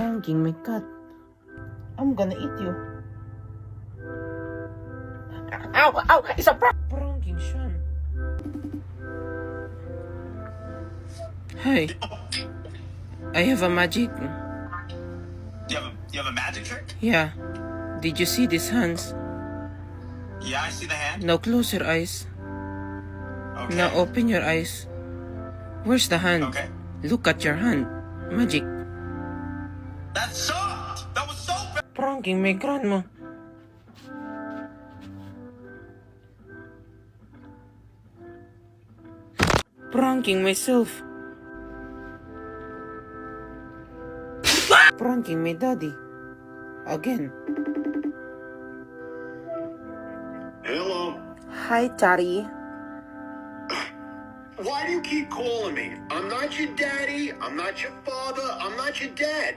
Pranking my cat. I'm gonna eat you. Ow! Ow! It's a prank! Pranking Sean. Hey. I have a magic. You have a magic trick? Yeah. Did you see these hands? Yeah, I see the hand. Now close your eyes. Okay. Now open your eyes. Where's the hand? Okay. Look at your hand. Magic. That sucked! That was so bad! Pranking my grandma. Pranking myself. Pranking my daddy. Again. Hello. Hi, Daddy. Why do you keep calling me? I'm not your daddy. I'm not your father. I'm not your dad.